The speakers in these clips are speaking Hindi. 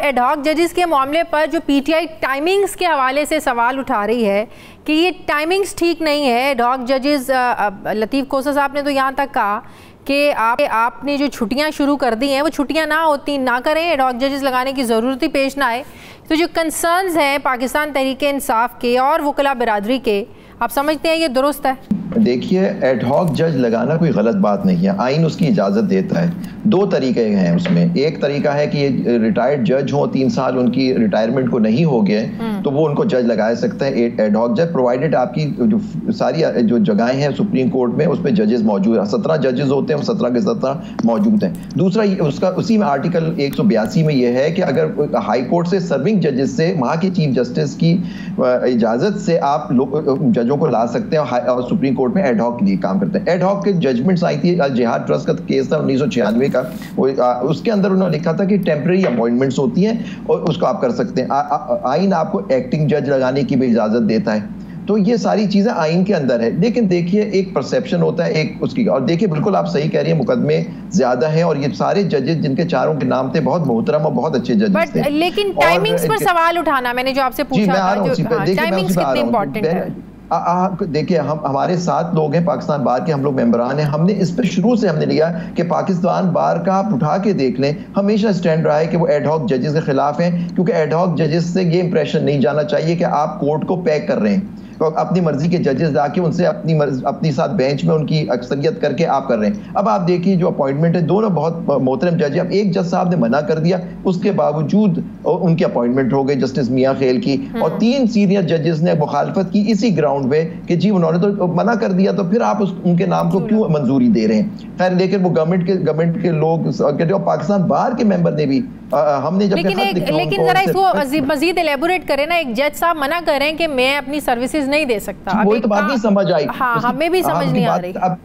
एडहॉक जजेस के मामले पर जो पीटीआई टाइमिंग्स के हवाले से सवाल उठा रही है कि ये टाइमिंग्स ठीक नहीं है। एडहॉक जजेस लतीफ़ खोसा साहब ने तो यहाँ तक कहा कि आपने जो छुट्टियां शुरू कर दी हैं वो छुट्टियां ना करें, एडहॉक जजेस लगाने की ज़रूरत ही पेश ना आए। तो जो कंसर्न्स हैं पाकिस्तान तहरीक इंसाफ के और वकला बिरादरी के, आप समझते हैं ये दुरुस्त है? देखिए, एडहॉक जज लगाना कोई गलत बात नहीं है, आइन उसकी इजाज़त देता है। दो तरीके हैं उसमें। एक तरीका है कि ये रिटायर्ड जज हो, 3 साल उनकी रिटायरमेंट को नहीं हो गए तो वो उनको जज लगा सकते हैं एडहॉक जज, प्रोवाइडेड आपकी जो सारी जो जगहें हैं सुप्रीम कोर्ट में उस पर जजेस मौजूद हैं। 17 जजेस होते हैं, 17 के 17 मौजूद हैं। दूसरा उसका उसी में आर्टिकल 182 में यह है कि अगर हाई कोर्ट से सर्विंग जजेस से, वहाँ के चीफ जस्टिस की इजाज़त से आप जजों को ला सकते हैं और सुप्रीम कोर्ट में एडहॉक के लिए काम करते हैं। एडहॉक के जजमेंट्स आई थी, जिहाद ट्रस्ट का केस था 1996 का, उसके अंदर उन्होंने लिखा था कि टेम्परेरी अपॉइंटमेंट्स होती हैं और उसको आप कर सकते हैं। आइन आपको एक्टिंग जज लगाने की भी इजाजत देता है। तो ये सारी चीजें आइन के अंदर है। लेकिन देखिए, एक परसेप्शन होता है एक उसकी, और देखिए बिल्कुल आप सही कह रही हैं, मुकदमे ज्यादा हैं और ये सारे जजेस जिनके चारों के नाम थे बहुत मोहतरम और बहुत अच्छे जजेस थे। लेकिन टाइमिंग्स पर सवाल उठाना, मैंने जो आपसे पूछा था, टाइमिंग्स कितने इंपॉर्टेंट है? देखिए, हमारे 7 लोग हैं पाकिस्तान बार के, हम लोग मेंबरान हैं। हमने इस पर शुरू से हमने लिया कि पाकिस्तान बार का आप उठा के देख लें, हमेशा स्टैंड रहा है कि वो एडहॉक जजेस के खिलाफ हैं, क्योंकि एडहॉक जजेस से ये इंप्रेशन नहीं जाना चाहिए कि आप कोर्ट को पैक कर रहे हैं, तो अपनी मर्जी के जजेस लाके उनसे अपनी साथ बेंच में उनकी अक्सरियत करके आप कर रहे हैं। अब आप देखिए जो अपॉइंटमेंट है, दोनों बहुत मोहतरम जज हैं। अब एक जज साहब ने मना कर दिया, उसके बावजूद उनकी अपॉइंटमेंट हो गई जस्टिस मियां खेल की, और 3 सीनियर जजेस ने मुखालफत की इसी ग्राउंड पे कि जी उन्होंने तो मना कर दिया, तो फिर आप उनके नाम को क्यों मंजूरी दे रहे हैं। खैर, लेकिन वो गवर्नमेंट के लोग, पाकिस्तान बार के मेंबर ने भी, हमने जब लेकिन जरा इसको मजीद एलेबोरेट करें ना। एक जज साहब मना कर रहे हैं कि मैं अपनी सर्विसेज नहीं दे सकता, वही तो बात नहीं समझ आई। हाँ, हमें भी समझ नहीं आ रही। अब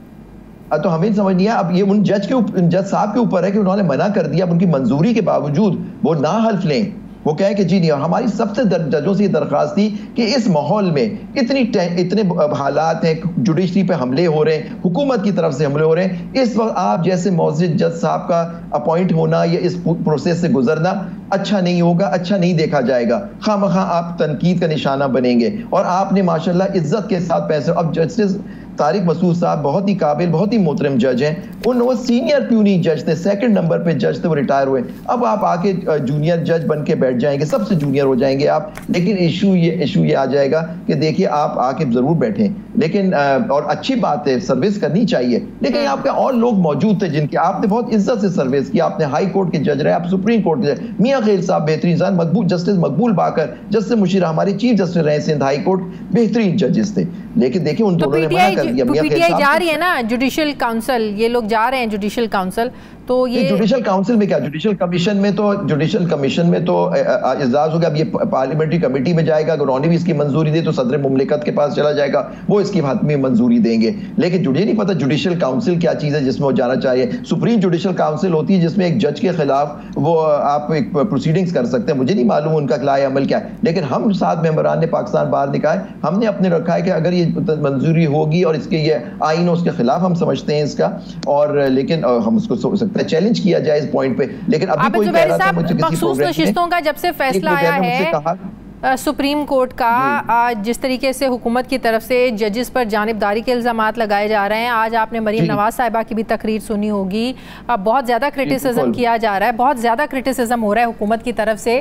तो हमें समझ नहीं आया। अब ये उन जज साहब के ऊपर है कि उन्होंने मना कर दिया, अब उनकी मंजूरी के बावजूद वो ना हल्फ लें, वो कहे कि जी नहीं। हमारी सबसे जजों से ये दरख्वास्त थी कि इस माहौल में इतने हालात हैं, जुडिशरी पे हमले हो रहे हैं, हुकूमत की तरफ से हमले हो रहे हैं, इस वक्त आप जैसे मौजूद जज साहब का अपॉइंट होना या इस प्रोसेस से गुजरना अच्छा नहीं होगा, अच्छा नहीं देखा जाएगा। खामखा आप तनकीद का निशाना बनेंगे। और आपने माशाल्लाह इज्जत के साथ पैसे, अब जस्टिस तारिक मसूद साहब बहुत ही काबिल, बहुत ही मोहतरम जज हैं, वो सीनियर प्यूनी जज थे, 2nd नंबर पे जज थे, वो रिटायर हुए। अब आप आके जूनियर जज बन के बैठ जाएंगे, सबसे जूनियर हो जाएंगे आप। लेकिन इशू ये आ जाएगा कि देखिए आप आके जरूर बैठें, लेकिन और अच्छी बात है, सर्विस करनी चाहिए, लेकिन आपके और लोग मौजूद थे जिनकी आपने बहुत इज्जत से सर्विस की। आपने हाई कोर्ट के जज रहे, आप सुप्रीम कोर्ट के जज, मियां खेल साहब बेहतरीन इंसान, मकबूल जस्टिस मकबूल बाकर, जस्टिस मुशीर हमारे चीफ जस्टिस रहे सिंध हाई कोर्ट, बेहतरीन जजेस थे। लेकिन देखिए उन दोनों ने मना कर दिया। पीटीआई जा रही है ना जुडिशियल काउंसिल, ये लोग जा रहे हैं जुडिशियल काउंसिल, तो ये जुडिशियल काउंसिल में क्या, जुडिशियल कमीशन में तो इजलास होगा। अब ये पार्लियामेंट्री कमेटी में जाएगा, अगर उन्होंने भी इसकी मंजूरी दी तो सदर मुमलिकत के पास चला जाएगा, वो इसकी हतमी मंजूरी देंगे। लेकिन मुझे नहीं पता जुडिशियल काउंसिल क्या चीज़ है जिसमें वो जाना चाहिए। सुप्रीम जुडिशियल काउंसिल होती है जिसमें एक जज के खिलाफ वो आप एक प्रोसीडिंग्स कर सकते हैं। मुझे नहीं मालूम उनका लाए अमल क्या है, लेकिन हम 7 मेंबरान ने पाकिस्तान बार निकाय, हमने अपने रखा है कि अगर ये मंजूरी होगी और इसके ये आइन उसके खिलाफ हम समझते हैं इसका, और लेकिन हम उसको चैलेंज किया जाए इस पॉइंट पे। लेकिन अभी कोई कह रहा था मुझे किसी प्रोग्राम का जब से फैसला आया है सुप्रीम कोर्ट का, जिस तरीके से हुकूमत की तरफ से जजेस पर जानिबदारी के इल्ज़ामात लगाए जा रहे हैं, आज आपने मरीम नवाज साहिबा की भी तकरीर सुनी होगी, बहुत ज़्यादा क्रिटिसिज्म किया जा रहा है, बहुत ज़्यादा क्रिटिसिज्म हो रहा है हुकूमत की तरफ से।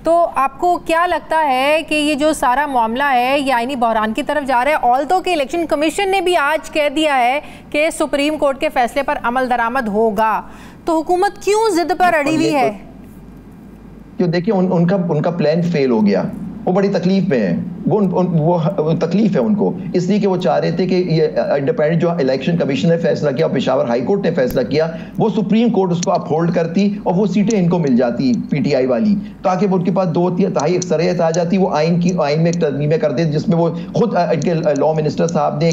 तो आपको क्या लगता है कि ये जो सारा मामला है ये आईनी बहरान की तरफ जा रहा है? ऑल्दो कि इलेक्शन कमीशन ने भी आज कह दिया है कि सुप्रीम कोर्ट के फैसले पर अमल दरामद होगा, तो हुकूमत क्यों जिद पर अड़ी हुई है? क्यों, देखिए उनका प्लान फेल हो गया, वो बड़ी तकलीफ में है, वो तकलीफ है उनको, इसलिए कि वो चाह रहे थे कि ये इंडिपेंडेंट जो इलेक्शन कमीशन ने फैसला किया, पेशावर हाई कोर्ट ने फैसला किया, वो सुप्रीम कोर्ट उसको अपहोल्ड करती और वो सीटें इनको मिल जाती पीटीआई वाली, ताकि वो उनके पास 2/3 अक्सरियत आ जाती, वो आइन में एक तरमीमें कर देते, जिसमें वो खुद इनके लॉ मिनिस्टर साहब ने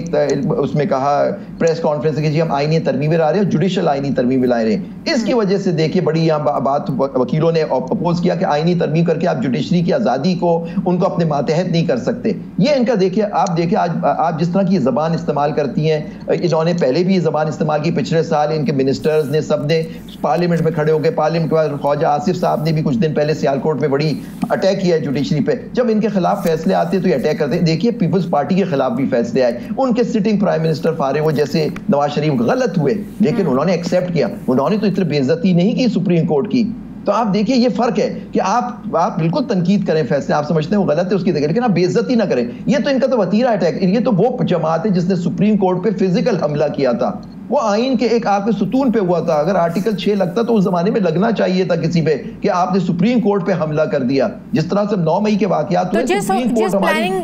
उसमें कहा प्रेस कॉन्फ्रेंस की, जी हम आइनी तरमीमें ला रहे हैं, जुडिशल आइनी तरमीमें ला रहे हैं। इसकी वजह से देखिए बड़ी यहाँ बात वकीलों ने अपोज किया कि आइनी तरमीम करके आप जुडिशरी की आज़ादी को उनको अपने मातहत नहीं कर सकते। ये इनका देखिए, आप देखिए आज आप जिस तरह की ज़बान इस्तेमाल करती हैं, इन्होंने पहले भी ये ज़बान इस्तेमाल की, पिछले साल इनके मिनिस्टर्स ने, सब ने पार्लियामेंट में खड़े होकर, पार्लियामेंट के बाद ख्वाजा आसिफ साहब ने भी कुछ दिन पहले सियालकोट में बड़ी अटैक किया है जुडिशरी पे। जब इनके खिलाफ फैसले आते हैं तो ये अटैक करते हैं। देखिए पीपल्स पार्टी के खिलाफ भी फैसले आए, उनके सिटिंग प्राइम मिनिस्टर फारिग जैसे नवाज शरीफ गलत हुए, लेकिन उन्होंने एक्सेप्ट किया, उन्होंने तो इतनी बेइज्जती नहीं की सुप्रीम कोर्ट की। तो आप देखिए ये फर्क है कि आप बिल्कुल तनकीद करें, फैसले आप समझते हैं वो गलत है उसकी जगह, लेकिन आप बेइज्जती ना करें। ये तो इनका तो वतीरा अटैक, ये तो वो जमात है जिसने सुप्रीम कोर्ट पे फिजिकल हमला किया था। वो आइन के एक आपके सुतून पे हुआ था। अगर आर्टिकल 6 लगता तो उस जमाने में लगना चाहिए था किसी पे कि आपने सुप्रीम कोर्ट पे हमला कर दिया, जिस तरह से 9 मई के वाकयात तो जिस प्लानिंग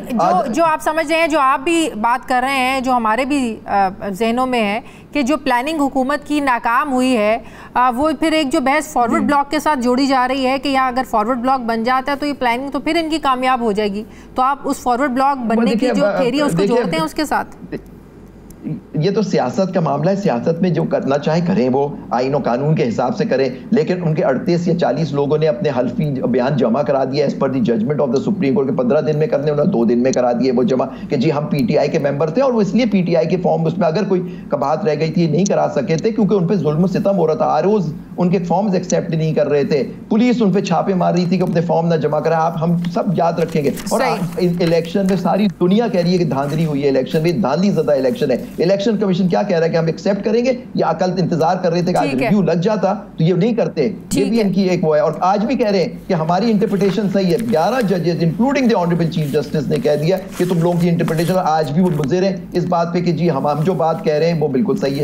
जो आप समझ रहे हैं, जो आप भी बात कर रहे हैं, जो हमारे भी जहनों में है कि जो प्लानिंग हुकूमत की नाकाम हुई है, वो फिर एक जो बहस फॉरवर्ड ब्लॉक के साथ जोड़ी जा रही है कि यहाँ अगर फॉरवर्ड ब्लॉक बन जाता है तो ये प्लानिंग तो फिर इनकी कामयाब हो जाएगी। तो आप उस फॉरवर्ड ब्लॉक बनने की जो थ्योरी है उसको जोड़ते हैं उसके साथ। ये तो सियासत का मामला है, सियासत में जो करना चाहे करें, वो आईन और कानून के हिसाब से करें, लेकिन उनके 38 या 40 लोगों ने अपने हल्फी बयान जमा करा दिया as per the judgement of the Supreme Court के 15 दिन में करने, उन्होंने 2 दिन में करा दिए वो जमा कि जी हम पीटीआई के मेंबर थे और वो इसलिए पीटीआई के फॉर्म उसमें अगर कोई कबाहत रह गई थी नहीं करा सके थे क्योंकि उन पर जुल्म सितम हो रहा था। आरओज उनके फॉर्म्स एक्सेप्ट नहीं कर रहे थे, पुलिस उन पर छापे मार रही थी कि अपने फॉर्म ना जमा करा। आप हम सब याद रखेंगे। और इलेक्शन में सारी दुनिया कह रही है कि धांधली हुई है, इलेक्शन में धांधली ज़्यादा इलेक्शन है। इलेक्शन कमीशन क्या कह रहा है कि हम एक्सेप्ट करेंगे, या कल इंतजार कर रहे थे कि आज रिव्यू लग जाता, तो ये नहीं करते। ये भी इनकी एक वो है। और आज भी कह रहे हैं कि हमारी इंटरप्रिटेशन सही है। 11 जजेस including the honourable chief justice ने कह दिया कि तुम लोगों की इंटरप्रिटेशन, आज भी वो मुज़िर हैं इस बात पे कि जी हम जो बात कह रहे हैं वो बिल्कुल सही है।